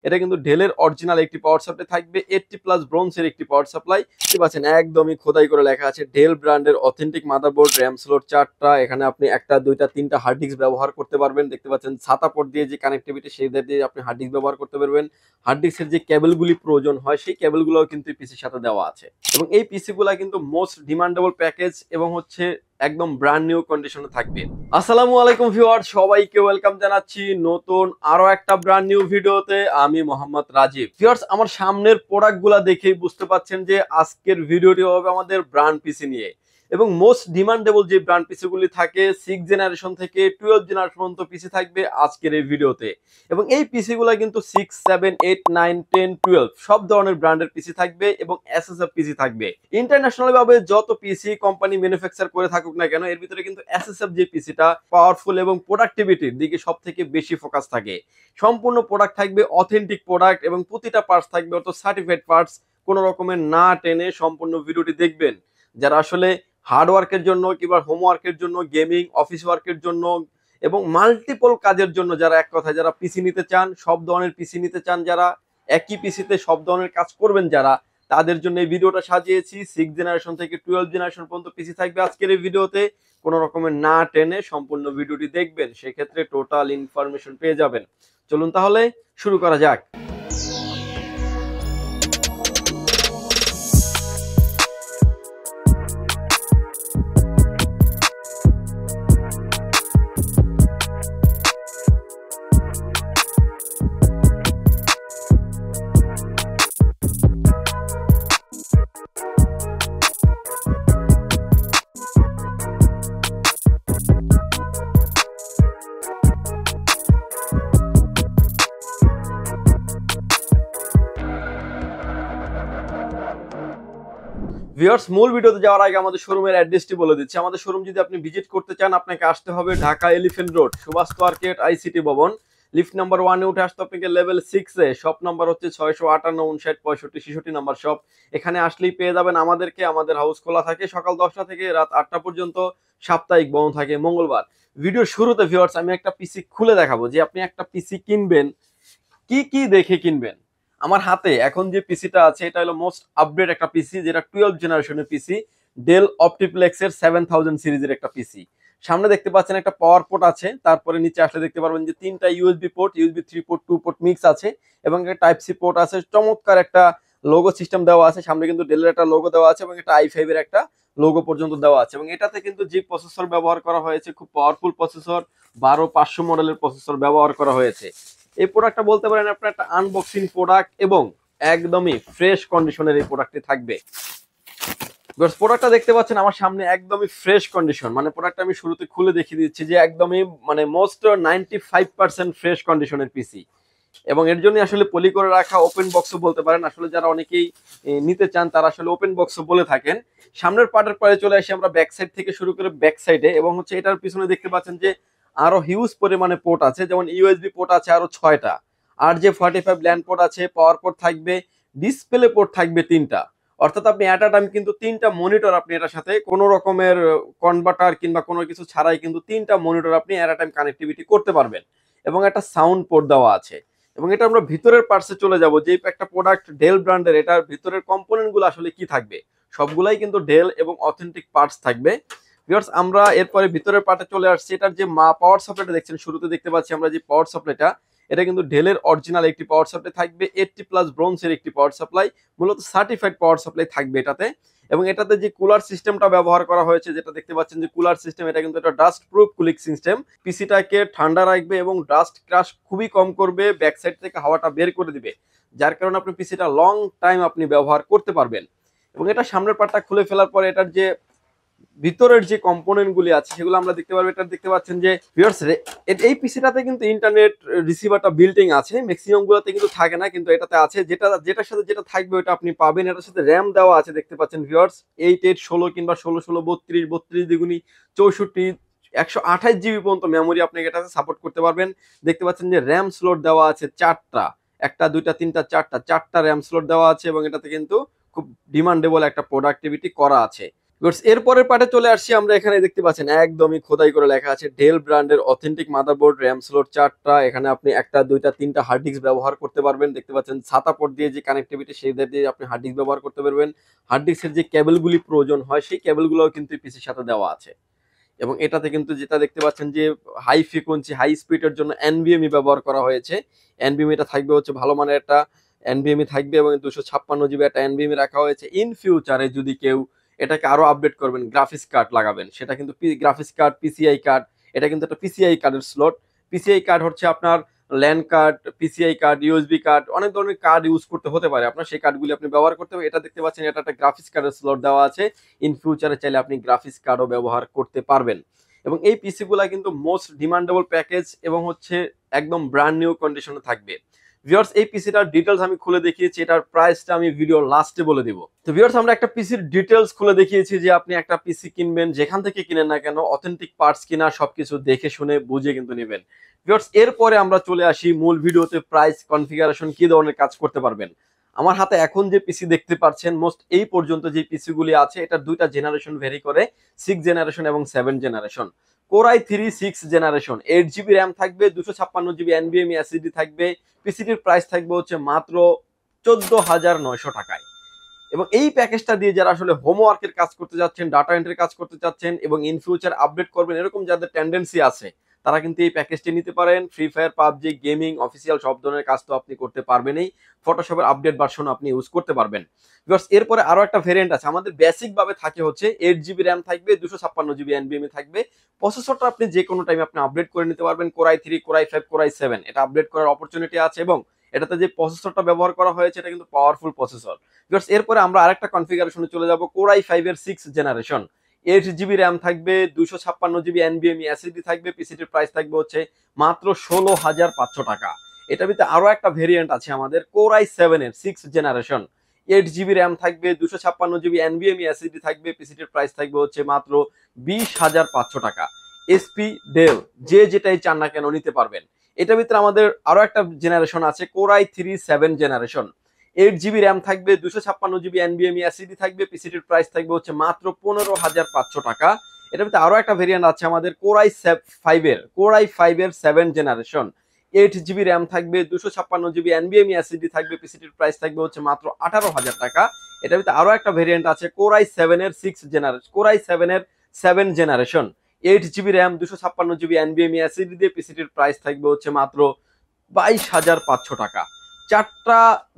এটা কিন্তু ডেলের অরিজিনাল একটি পাওয়ার সাপ্লাই থাকবে, 80+ ব্রোঞ্জের একটি পাওয়ার সাপ্লাই। দেখতে পাচ্ছেন একদমই খোদাই করে লেখা আছে ডেল ব্র্যান্ডের অথেন্টিক মাদারবোর্ড, র্যাম স্লট 4টা। এখানে আপনি একটা দুইটা তিনটা হার্ড ডিস্ক ব্যবহার করতে পারবেন। দেখতে পাচ্ছেন ছাতা পোর্ট দিয়ে যে কানেক্টিভিটি, সেই দিয়ে আপনি হার্ড ডিস্ক ব্যবহার করতে পারবেন। হার্ড ডিস্কের যে কেবলগুলি প্রয়োজন হয় সেই কেবলগুলোও কিন্তু পিসির সাথে দেওয়া আছে। এবং এই পিসি গুলা কিন্তু মোস্ট ডিমান্ডেবল প্যাকেজ এবং হচ্ছে একদম ব্র্যান্ড নিউ কন্ডিশনে থাকবে। আসসালামু আলাইকুম ভিউয়ার, সবাইকে ওয়েলকাম জানাচ্ছি নতুন আরো একটা ব্র্যান্ড নিউ ভিডিওতে। আমি মোহাম্মদ রাজীব। ভিউয়ার্স, আমার সামনের প্রোডাক্ট গুলা দেখেই বুঝতে পাচ্ছেন যে আজকের ভিডিওটি হবে আমাদের ব্র্যান্ড পিসি নিয়ে। এবং মোস্ট ডিমান্ডেবল যে ব্র্যান্ড পিসি গুলি থাকে 6 জেনারেশন থেকে 12 জেনারেশন পর্যন্ত পিসি থাকবে আজকের এই ভিডিওতে। এবং এই পিসি গুলা কিন্তু 6, 7, 8, 9, 10, 12 সব ধরনের ব্র্যান্ডের পিসি থাকবে এবং এসএসএফ পিসি থাকবে। ইন্টারন্যাশনাল ভাবে যত পিসি কোম্পানি ম্যানুফ্যাকচার করে থাকুক না কেন, এর ভিতরে কিন্তু এসএসএফ যে পিসিটা পাওয়ারফুল এবং প্রোডাক্টিভিটির দিকে সব থেকে বেশি ফোকাস থাকে। সম্পূর্ণ প্রোডাক্ট থাকবে অথেন্টিক প্রোডাক্ট এবং প্রতিটা পার্টস থাকবে অর্থাৎ সার্টিফাইড পার্টস। কোনো রকমের না টেনে সম্পূর্ণ ভিডিওটি দেখবেন। যারা আসলে হার্ড ওয়ার্কের জন্য কিংবা হোমওয়ার্কের জন্য, গেমিং, অফিস ওয়ার্কের জন্য এবং মাল্টিপল কাজের জন্য, যারা এক কথায় যারা পিসি নিতে চান, সব ধরনের পিসি নিতে চান, যারা একই পিসিতে সব ধরনের কাজ করবেন, যারা তাদের জন্য এই ভিডিওটা সাজিয়েছি। 6 জেনারেশন থেকে 12 জেনারেশন পর্যন্ত পিসি থাকবে আজকের এই ভিডিওতে। কোনো রকমের না টেনে সম্পূর্ণ ভিডিওটি দেখবেন, সেক্ষেত্রে টোটাল ইনফরমেশন পেয়ে যাবেন। চলুন তাহলে শুরু করা যাক। ভিউয়ার্স, মূল ভিডিওতে যাওয়ার আগে আমাদের শোরুমের অ্যাড্রেসটি বলে দিচ্ছি। আমাদের শোরুম যদি আপনি ভিজিট করতে চান, আপনাকে আসতে হবে Dhaka elephant road, Subhash market, ICT Bhaban, lift number 1 এ উঠে আসতে আপনাকে লেভেল 6 এ। শপ নাম্বার হচ্ছে 658, 59, 65, 66 নাম্বার শপ। এখানে আসলেই পেয়ে যাবেন আমাদেরকে। আমাদের হাউস খোলা থাকে সকাল 10টা থেকে রাত 8টা পর্যন্ত, সাপ্তাহিক বন্ধ থাকে মঙ্গলবার। ভিডিওর শুরুতে ভিউয়ার্স আমি একটা পিসি খুলে দেখাবো যে আপনি একটা পিসি কিনবেন কি কি দেখে কিনবেন। আমার হাতে এখন যে পিসিটা আছে এটা হলো মোস্ট আপডেট একটা পিসি, যেটা 12 জেনারেশনের পিসি, ডেল অপটিপ্লেক্সের 7000 সিরিজের একটা পিসি। সামনে দেখতে পাচ্ছেন একটা পাওয়ার পোর্ট আছে, তারপরে নিচে আসলে দেখতে পারবেন যে তিনটা USB port, USB 3 port, 2 port mix আছে এবং একটা টাইপ সি পোর্ট আছে। চমৎকার একটা লোগো সিস্টেম দেওয়া আছে, সামনে কিন্তু ডেলের একটা লোগো দেওয়া আছে এবং একটা i5 এর একটা লোগো পর্যন্ত দেওয়া আছে। এবং এটাতে কিন্তু যে প্রসেসর ব্যবহার করা হয়েছে খুব পাওয়ারফুল প্রসেসর, 12500 মডেলের প্রসেসর ব্যবহার করা হয়েছে। এই প্রোডাক্টটা বলতে পারেন আপনার একটা আনবক্সিং প্রোডাক্ট এবং একদমই ফ্রেশ কন্ডিশনের এই প্রোডাক্টটি থাকবে। প্রোডাক্টটা দেখতে পাচ্ছেন আমার সামনে একদমই ফ্রেশ কন্ডিশন, মানে প্রোডাক্টটা আমি শুরুতে খুলে দেখিয়ে দিচ্ছি যে একদমই মানে মোস্ট 95% ফ্রেশ কন্ডিশনের পিসি। এবং এর জন্য আসলে পলি করে রাখা, ওপেন বক্সও বলতে পারেন। আসলে যারা অনেকেই নিতে চান তারা আসলে ওপেন বক্সও বলে থাকেন। সামনের পার্টের পরে চলে আসি আমরা ব্যাক সাইড থেকে শুরু করে ব্যাক সাইডে। এবং হচ্ছে এটার পিছনে দেখতে পাচ্ছেন যে আরো হিউজ পরিমাণে পোর্ট আছে, যেমন ইউএসবি পোর্ট আছে আরো 6টা, আর যে 45 ল্যান্ড পোর্ট আছে, পাওয়ার পোর্ট থাকবে, ডিসপ্লে পোর্ট থাকবে 3টা। অর্থাৎ আপনি অ্যাট আ টাইম কিন্তু 3টা মনিটর আপনি এটার সাথে কোনো রকমের কনভার্টার কিংবা কোনো কিছু ছাড়াই কিন্তু 3টা মনিটর আপনি অ্যাট আ টাইম কানেক্টিভিটি করতে পারবেন। এবং একটা সাউন্ড পোর্ট দেওয়া আছে। এবং এটা আমরা ভিতরের পার্টসে চলে যাব, যে একটা প্রোডাক্ট ডেল ব্র্যান্ডের, এটার ভিতরের কম্পোনেন্ট গুলো আসলে কি থাকবে, সবগুলাই কিন্তু ডেল এবং অথেন্টিক পার্টস থাকবে। ভিউয়ার্স, আমরা এরপরে ভিতরের পার্টে চলে আসছি। এটার যে পাওয়ার সাপ্লাইটা দেখছেন, শুরুতে দেখতে পাচ্ছি আমরা যে পাওয়ার সাপ্লাইটা, এটা কিন্তু ডেলের অরিজিনাল একটি পাওয়ার সাপ্লাই থাকবে, 80+ ব্রোঞ্জের একটি পাওয়ার সাপ্লাই, মূলত সার্টিফাইড পাওয়ার সাপ্লাই থাকবে এটাতে। এবং এটাতে যে কুলার সিস্টেমটা ব্যবহার করা হয়েছে, যেটা দেখতে পাচ্ছেন যে কুলার সিস্টেম, এটা কিন্তু একটা ডাস্ট প্রুফ কুলিং সিস্টেম। পিসিটাকে ঠান্ডা রাখবে এবং ডাস্ট ক্রাশ খুবই কম করবে, ব্যাক সাইড থেকে হাওয়াটা বের করে দিবে, যার কারণে আপনি পিসিটা লং টাইম আপনি ব্যবহার করতে পারবেন। এবং এটা সামনের পার্টটা খুলে ফেলার পরে এটার যে ভিতরের যে কম্পোনেন্ট গুলি আছে সেগুলো আমরা দেখতে পারবো। এটা দেখতে পাচ্ছেন যে ভিউয়ার্স, এই পিসিটাতে কিন্তু ইন্টারনেট রিসিভারটা বিল্টিং আছে, ম্যাক্সিমাম গুলোতে কিন্তু থাকে না, কিন্তু এটাতে আছে। যেটার সাথে যেটা থাকবে ওটা আপনি পাবেন। এটার সাথে র্যাম দেওয়া আছে, দেখতে পাচ্ছেন ভিউয়ার্স, 8, 8, 16 কিংবা 16, 16, 32, 32 দ্বিগুণী 64, 128 জিবি পর্যন্ত মেমোরি আপনি এটাতে সাপোর্ট করতে পারবেন। দেখতে পাচ্ছেন যে র্যাম স্লট দেওয়া আছে 4টা, একটা দুইটা তিনটা চারটা র্যাম স্লট দেওয়া আছে এবং এটাতে কিন্তু খুব ডিমান্ডেবল একটা প্রোডাক্টিভিটি করা আছে। এরপরের পার্টে চলে আসছি আমরা। এখানে দেখতে পাচ্ছেন একদমই খোদাই করে লেখা আছে ডেল ব্র্যান্ডের অথেন্টিক মাদারবোর্ড, র্যাম স্লট 4টা। এখানে আপনি একটা, দুইটা, তিনটা হার্ড ডিস্ক ব্যবহার করতে পারবেন। দেখতে পাচ্ছেন ছাতা পোর্ট দিয়ে যে কানেক্টিভিটি, সেইটা দিয়ে আপনি হার্ড ডিস্ক ব্যবহার করতে পারবেন। হার্ড ডিস্কের যে কেবলগুলি প্রয়োজন হয় সেই কেবলগুলোও কিন্তু পিসির সাথে দেওয়া আছে। এবং এটাতে কিন্তু যেটা দেখতে পাচ্ছেন যে হাই ফ্রিকোয়েন্সি হাই স্পিডের জন্য এনভিএমই ব্যবহার করা হয়েছে। এনভিএমিটা থাকবে হচ্ছে ভালো মানের একটা এনভিএমই থাকবে, এবং 256 জিবি একটা এনভিএমই রাখা হয়েছে। ইন ফিউচারে যদি কেউ এটাকে আরো আপডেট করবেন, গ্রাফিক্স কার্ড লাগাবেন, সেটা কিন্তু গ্রাফিক্স কার্ড, পিসিআই কার্ড, এটা কিন্তু একটা পিসিআই কার্ডের স্লট। পিসিআই কার্ড হচ্ছে আপনার land card, PCI card, USB card, অনেক ধরনের কার্ড ইউজ করতে হতে পারে আপনার, সেই কার্ডগুলি আপনি ব্যবহার করতে হবে। এটা দেখতে পাচ্ছেন এটা একটা গ্রাফিক্স কার্ডের স্লট দেওয়া আছে। ইন ফিউচারে চাইলে আপনি গ্রাফিক্স কার্ডও ব্যবহার করতে পারবেন। এবং এই পিসি গুলা কিন্তু মোস্ট ডিমান্ডেবল প্যাকেজ এবং হচ্ছে একদম ব্র্যান্ড নিউ কন্ডিশনে থাকবে। ভিউয়ার্স, এই পিসিটার ডিটেলস আমি খুলে দেখিয়েছি, এটার প্রাইসটা আমি ভিডিও লাস্টে বলে দিব। তো ভিউয়ার্স, আমরা একটা পিসির ডিটেলস খুলে দেখিয়েছি যে আপনি একটা পিসি কিনবেন, যেখান থেকে কিনেন না কেন অথেন্টিক পার্টস কিনা, সবকিছু দেখে শুনে বুঝে কিন্তু নেবেন। ভিউয়ার্স, এরপরে আমরা চলে আসি মূল ভিডিওতে, প্রাইস, কনফিগারেশন, কি ধরনের কাজ করতে পারবেন। আমার হাতে এখন যে পিসি দেখতে পাচ্ছেন, মোস্ট এই পর্যন্ত যে পিসি গুলি আছে, এটার দুইটা জেনারেশন ভেরি করে, 6 জেনারেশন এবং 7 generation. Core i 3 6 generation, 8 GB RAM থাকবে, 256 জিবি এনভিএমই এসএসডি থাকবে। পিসিটির প্রাইস থাকবে হচ্ছে মাত্র 14,900 টাকায়। এবং এই প্যাকেজটা দিয়ে যারা আসলে হোমওয়ার্কের কাজ করতে যাচ্ছেন, ডাটা এন্ট্রির কাজ করতে চাচ্ছেন এবং ইন ফিউচার আপডেট করবেন, এরকম যাদের টেন্ডেন্সি আছে, তারা কিন্তু এই প্যাকেজটি নিতে পারেন। Free fire, PUBG, gaming, official সব ধরনের কাজ তো আপনি করতে পারবেনই, ফটোশপের আপডেট ভার্সন আপনি ইউজ করতে পারবেন। এরপরে আরো একটা ভেরিয়েন্ট আছে আমাদের। বেসিক ভাবে থাকে হচ্ছে 8 জিবি র্যাম থাকবে, 256 জিবি এনভিএমই থাকবে। প্রসেসরটা আপনি যে কোনো টাইমে আপনি আপডেট করে নিতে পারবেন, কোরাই 3, কোরাই 5, কোরাই 7, এটা আপডেট করার অপরচুনিটি আছে। এবং এটাতে যে প্রসেসরটা ব্যবহার করা হয়েছে এটা কিন্তু পাওয়ারফুল প্রসেসর। এরপরে আমরা আরেকটা কনফিগারেশনে চলে যাব, কোরাই 5 এর 6 জেনারেশন, 8 জিবি র্যাম থাকবে, 256 জিবি এনভিএমই এসএসডি থাকবে। পিসিটির প্রাইস থাকবে হচ্ছে মাত্র 16,500 টাকা। এটার ভিতরে আরো একটা ভেরিয়েন্ট আছে আমাদের, কোরাই 7 এর 6 জেনারেশন, 8 জিবি র্যাম থাকবে, 256 জিবি এনভিএমই এসএসডি থাকবে। পিসিটির প্রাইস থাকবে হচ্ছে মাত্র 20,500 টাকা। এসপি, ডেল, যে যেটাই চান না কেন নিতে পারবেন। এটার ভিতরে আমাদের আরো একটা জেনারেশন আছে, কোরাই 3 7 জেনারেশন, 8 জিবি র্যাম থাকবে, 256 জিবি এনভিএমই এসএসডি থাকবে। পিসিটির প্রাইস থাকবে হচ্ছে মাত্র 15,500 টাকা। এটার ভিতরে আরো একটা ভেরিয়েন্ট আছে আমাদের, কোরাই 5 এর 7 জেনারেশন, 8 জিবি র্যাম থাকবে, 256 জিবি এনভিএমই এসএসডি থাকবে। পিসিটির প্রাইস থাকবে হচ্ছে মাত্র 18,000 টাকা। এটার ভিতরে আরো একটা ভেরিয়েন্ট আছে, কোরাই 7 এর 6 জেনারেশন, কোরাই 7 এর 7 generation, 8 GB RAM, 256 GB NVMe SSD দিয়ে। পিসিটির প্রাইস থাকবে হচ্ছে মাত্র 22,500 টাকা।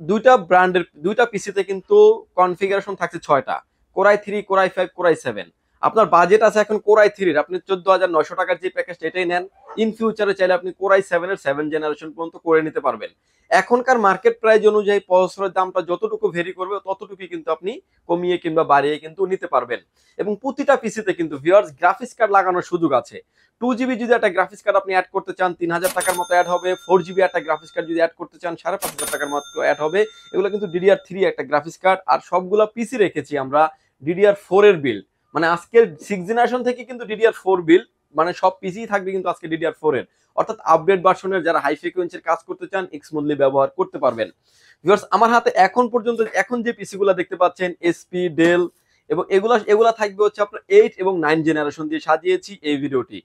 দুইটা ব্র্যান্ডের দুইটা পিসিতে কিন্তু কনফিগারেশন থাকছে 6টা, কোরাই 3, কোরাই 5, কোরাই 7। আপনার বাজেট আছে এখন কোরাই 3 আপনি 14,900 টাকার যে প্যাকেজটা এটাই নেন। ইন ফিউচারে চাইলে আপনি কোরাই 7 এর 7 জেনারেশন পর্যন্ত করে নিতে পারবেন। এখনকার মার্কেট প্রাইস অনুযায়ী প্রসেসরের দামটা যতটুকু ভেরি করবে ততটুকুই কিন্তু আপনি কমিয়ে কিংবা বাড়িয়ে কিন্তু নিতে পারবেন। এবং প্রতিটা পিসিতে কিন্তু ভিউয়ার্স গ্রাফিক্স কার্ড লাগানোর সুযোগ আছে। 2 জিবি যদি একটা গ্রাফিক্স কার্ড আপনি অ্যাড করতে চান, 3,000 টাকার মতো অ্যাড হবে। 4 জিবি একটা গ্রাফিক্স কার্ড যদি অ্যাড করতে চান, 5,500 টাকার মতো অ্যাড হবে। এগুলো কিন্তু DDR3 একটা গ্রাফিক্স কার্ড। আর সবগুলো পিসি রেখেছি আমরা DDR4 এর বিল্ড, মানে আজকের 6 জেনারেশন থেকে কিন্তু DDR4 বিল্ড, মানে সব পিসি থাকবে কিন্তু আজকে DDR4 এর, অর্থাৎ আপডেট ভার্সনের যারা হাই ফ্রিকোয়েন্সির কাজ করতে চান স্মুথলি ব্যবহার করতে পারবেন। ভিউয়ার্স, আমার হাতে এখন পর্যন্ত এখন যে পিসি গুলো দেখতে পাচ্ছেন, এসপি, ডেল, এবং এগুলা থাকবে হচ্ছে আপনার 8 এবং 9 জেনারেশন দিয়ে সাজিয়েছি এই ভিডিওটি।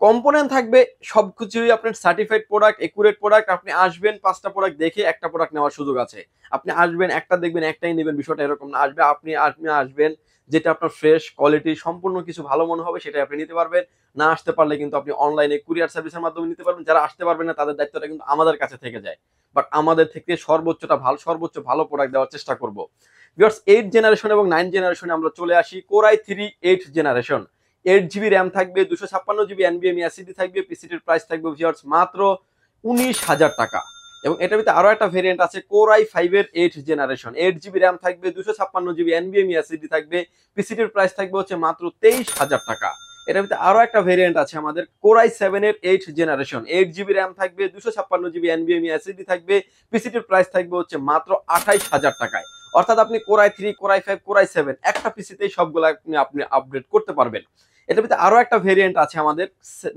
কম্পোনেন্ট থাকবে সবকিছুই আপনার সার্টিফাইড প্রোডাক্ট, একুরেট প্রোডাক্ট। আপনি আসবেন 5টা প্রোডাক্ট দেখে একটা প্রোডাক্ট নেওয়ার সুযোগ আছে। আপনি আসবেন একটা দেখবেন একটাই নেবেন, বিষয়টা এরকম না। আপনি আসবেন যেটা আপনার ফ্রেশ কোয়ালিটি সম্পূর্ণ কিছু ভালো মনে হবে সেটাই আপনি নিতে পারবেন। না আসতে পারলে কিন্তু আপনি অনলাইনে কুরিয়ার সার্ভিসের মাধ্যমে নিতে পারবেন। যারা আসতে পারবেন না তাদের দায়িত্বটা কিন্তু আমাদের কাছে থেকে যায়, বাট আমাদের থেকে সর্বোচ্চ ভালো প্রোডাক্ট দেওয়ার চেষ্টা করব। ভিউয়ার্স, 8 জেনারেশন এবং 9 জেনারেশনে আমরা চলে আসি। কোরাই 3 8 জেনারেশন, 8 জিবি র্যাম থাকবে, 256 জিবি এনভিএমই এসএসডি থাকবে। পিসিটির প্রাইস থাকবে ভিউয়ার্স মাত্র 19,000 টাকা। এবং এটার ভিতরে আরো একটা ভেরিয়েন্ট আছে, কোরাই 5 এর 8 জেনারেশন, 8 জিবি র্যাম থাকবে, 256 জিবি এনভিএমই এসএসডি থাকবে। পিসিটির প্রাইস থাকবে হচ্ছে মাত্র 23,000 টাকা। এটার ভিতরে আরো একটা ভেরিয়েন্ট আছে আমাদের, কোরাই 7 এর 8 জেনারেশন, 8 জিবি র্যাম থাকবে, 256 জিবি এনভিএমই এসএসডি থাকবে। পিসিটির প্রাইস থাকবে হচ্ছে মাত্র 28,000 টাকায়। অর্থাৎ আপনি কোরাই 3, কোরাই 5, কোরাই 7 একটা পিসিতেই সবগুলো আপনি আপডেট করতে পারবেন। এটার ভিতরে আরো একটা ভেরিয়েন্ট আছে আমাদের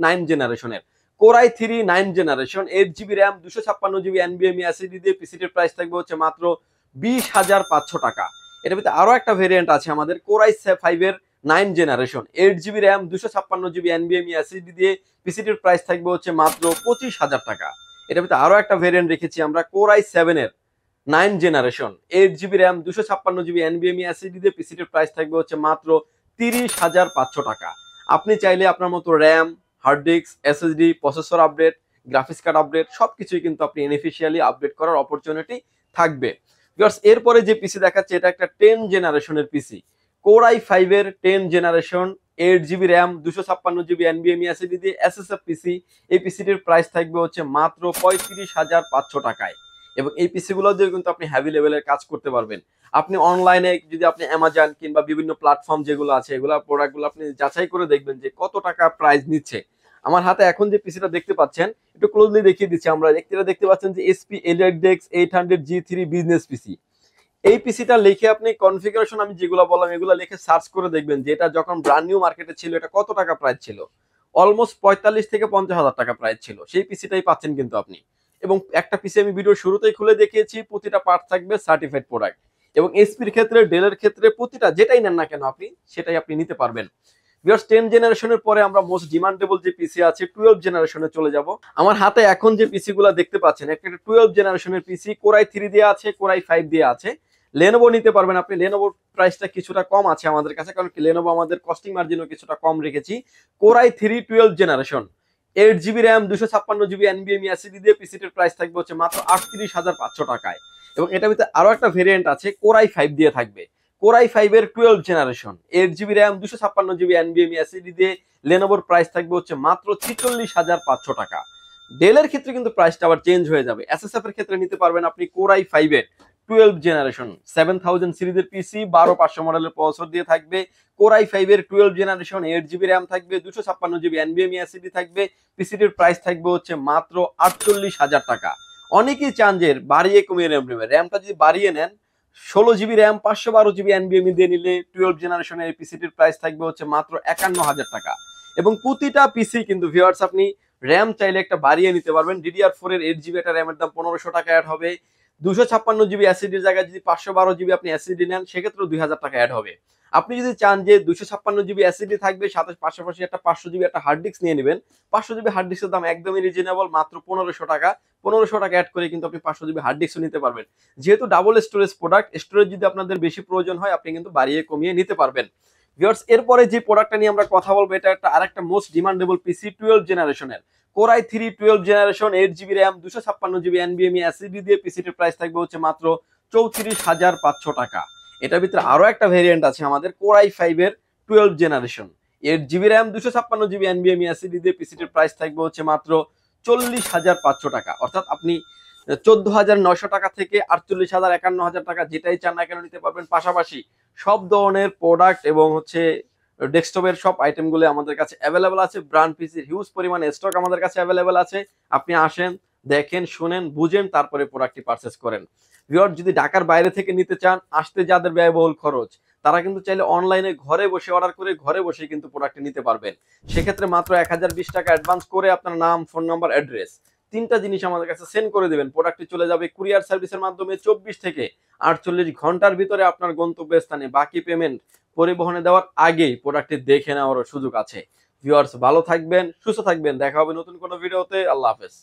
9 জেনারেশনের, core i 3 9 generation, 8 GB RAM, 256 GB NVMe SSD দিয়ে। পিসিটির প্রাইস থাকবে হচ্ছে মাত্র 20,500 টাকা। এটার ভিতরে আরো একটা ভেরিয়েন্ট আছে আমাদের, কোরাই 5 এর 9 জেনারেশন 8 জিবি র্যাম 256 জিবি এনবিএমই এসএসডি দিয়ে পিসিটির প্রাইস থাকবে হচ্ছে মাত্র 25,000 টাকা। এটার ভিতরে আরো একটা ভেরিয়েন্ট রেখেছি আমরা কোর i7 এর 9 জেনারেশন 8 জিবি র্যাম 256 জিবি এনবিএমই এসএসডি দিয়ে পিসিটির প্রাইস থাকবে হচ্ছে মাত্র 30,500 টাকা। আপনি চাইলে আপনার মতো RAM, hard disk, SSD, processor update, graphics card update সবকিছুই কিন্তু আপনি ইনঅফিশিয়ালি আপডেট করার অপরচুনিটি থাকবে। ভিউয়ার্স, এরপরে যে পিসি দেখাচ্ছে এটা একটা 10 জেনারেশনের পিসি, কোর i5 এর 10 জেনারেশন 8 জিবি র্যাম 256 জিবি এনবিএমই এসএসডি দিয়ে এসএসএফ পিসি। এই পিসিটির প্রাইস থাকবে হচ্ছে মাত্র 35,500 টাকায়। এবং এই পিসি গুলো দিয়ে কিন্তু আপনি হেভি লেভেলের কাজ করতে পারবেন। আপনি অনলাইনে যদি আপনি অ্যামাজন কিংবা বিভিন্ন প্ল্যাটফর্ম যেগুলো আছে এগুলো প্রোডাক্টগুলো আপনি যাচাই করে দেখবেন যে কত টাকা প্রাইস নিচ্ছে। আমার হাতে এখন যে পিসিটা দেখতে পাচ্ছেন একটু ক্লোজলি দেখিয়ে দিচ্ছি আমরা। দেখতে পাচ্ছেন যে এসপি এলিটেক্স 800G3 বিজনেস পিসি। এই পিসিটা লিখে আপনি কনফিগারেশন আমি যেগুলো বললাম এগুলো লিখে সার্চ করে দেখবেন যে এটা যখন ব্র্যান্ড নিউ মার্কেটে ছিল এটা কত টাকা প্রাইস ছিল। অলমোস্ট 45 থেকে 50,000 টাকা প্রাইস ছিল। সেই পিসিটাই পাচ্ছেন কিন্তু আপনি। এবং একটা পিসি আমি ভিডিওর শুরুতেই খুলে দেখিয়েছি, প্রতিটা পার্ট থাকবে সার্টিফাইড প্রোডাক্ট। এবং এসপির ক্ষেত্রে, ডেলের ক্ষেত্রে প্রতিটা যেটাই নেন না কেন আপনি সেটাই আপনি নিতে পারবেন। ভিউয়ার্স, 10 জেনারেশনের পরে আমরা মোস্ট ডিমান্ডেবল যে পিসি আছে 12 জেনারেশনে চলে যাব। আমার হাতে এখন যে পিসি গুলা দেখতে পাচ্ছেন একটা 12 জেনারেশনের পিসি, কোর i3 দিয়ে আছে, কোর i5 দিয়ে আছে। লেনোভো নিতে পারবেন আপনি। লেনোভোর প্রাইসটা কিছুটা কম আছে আমাদের কাছে, কারণ কি লেনোভো আমাদের কস্টিং মার্জিনও কিছুটা কম রেখেছি। Core i3 12 generation 8 GB RAM 256 GB এনবিএমই এসএসডি দিয়ে পিসিটির প্রাইস থাকবে হচ্ছে মাত্র 38,500 টাকায়। এবং এটার ভিতরে আরো একটা ভেরিয়েন্ট আছে কোর i5 দিয়ে থাকবে। কোর i5 এর 12 জেনারেশন 8 জিবি র্যাম 256 জিবি এনবিএমই এসএসডি দিয়ে লেনোভোর প্রাইস থাকবে হচ্ছে মাত্র 46,500 টাকা। ডেলের ক্ষেত্রে কিন্তু প্রাইসটা আবার চেঞ্জ হয়ে যাবে। এসএসএফ এর ক্ষেত্রে নিতে পারবেন আপনি কোর i5 এর 12 জেনারেশন 7000 সিরিজের পিসি 12500 মডেলের প্রসেসর দিয়ে থাকবে। কোর i5 এর 12 জেনারেশন 8 জিবি র্যাম থাকবে, 256 জিবি এনবিএমই এসএসডি থাকবে। পিসিটির প্রাইস থাকবে হচ্ছে মাত্র 48,000 টাকা। অনেকেই চান যে বাড়িয়ে কমিয়ে র্যাম নেবেন, র্যামটা যদি বাড়িয়ে নেন 16 জিবি র্যাম 512 জিবি এনবিএমই দিয়ে নিলে 12 জেনারেশনের পিসিটির প্রাইস থাকবে হচ্ছে মাত্র 51,000 টাকা। এবং প্রতিটা পিসি কিন্তু ভিউয়ার্স আপনি র্যাম চাইলে একটা বাড়িয়ে নিতে পারবেন। DDR4 এর 8 জিবি একটা র্যামের দাম 1500 টাকা অ্যাড হবে। 256 জিবি এসএসডির জায়গায় যদি 512 জিবি আপনি এসএসডি নেন সেক্ষেত্রেও 2000 টাকা অ্যাড হবে। আপনি যদি চান যে 256 জিবি এসএসডি থাকবে সাথে পাশাপাশি একটা 500 জিবি একটা হার্ড ডিস্ক নিয়ে নেবেন, 500 জিবি হার্ড ডিস্কের দাম একদমই রিজনেবল, মাত্র 1500 টাকা। 1500 টাকা অ্যাড করে কিন্তু আপনি 500 জিবি হার্ড ডিস্কও নিতে পারবেন। যেহেতু ডাবল স্টোরেজ প্রোডাক্ট, স্টোরেজ যদি আপনাদের বেশি প্রয়োজন হয় আপনি কিন্তু বাড়িয়ে কমিয়ে নিতে পারবেন। ভিউয়ার্স, এরপরে যে প্রোডাক্টটা নিয়ে আমরা কথা বলবো এটা একটা আরেকটা মোস্ট ডিমান্ডেবল পিসি 12 জেনারেশনের Core i3 12 generation 8 GB RAM 256 GB এনবিএমই এসএসডি দিয়ে পিসিটির প্রাইস থাকবে হচ্ছে মাত্র 34,500 টাকা। এটার ভিতরে আরো একটা ভেরিয়েন্ট আছে আমাদের কোর i5 এর 12 জেনারেশন 8 জিবি র্যাম 256 জিবি এনবিএমই এসএসডি দিয়ে পিসিটির প্রাইস থাকবে হচ্ছে মাত্র 40,500 টাকা। অর্থাৎ আপনি 14,900 টাকা থেকে 48,000 51,000 টাকা যেটাই চান না কেন নিতে পারবেন। পাশাপাশি সব ধরনের প্রোডাক্ট এবং হচ্ছে ডেস্কটপের সব আইটেমগুলো আমাদের কাছে অ্যাভেলেবেল আছে। ব্র্যান্ড পিসির হিউজ পরিমাণে স্টক আমাদের কাছে অ্যাভেলেবেল আছে। আপনি আসেন, দেখেন, শুনেন, বুঝেন, তারপরে প্রোডাক্টটি পারচেস করেন। ভিউয়ার, যদি ঢাকার বাইরে থেকে নিতে চান, আসতে যাদের ব্যয়বহুল খরচ তারা কিন্তু চাইলে অনলাইনে ঘরে বসে অর্ডার করে ঘরে বসে কিন্তু প্রোডাক্টটি নিতে পারবেন। সেক্ষেত্রে মাত্র 1020 টাকা অ্যাডভান্স করে আপনার নাম, ফোন নাম্বার, অ্যাড্রেস তিনটা জিনিস আমাদের কাছে সেন্ড করে দেবেন। প্রোডাক্টটি চলে যাবে কুরিয়ার সার্ভিসের মাধ্যমে 24 থেকে 48 ঘন্টার ভিতরে আপনার গন্তব্যস্থানে। বাকি পেমেন্ট পরিবহনে দেওয়ার আগেই প্রোডাক্টটি দেখে নেওয়ারও সুযোগ আছে। ভিউয়ার্স, ভালো থাকবেন, সুস্থ থাকবেন, দেখা হবে নতুন কোনো ভিডিওতে। আল্লাহ হাফেজ।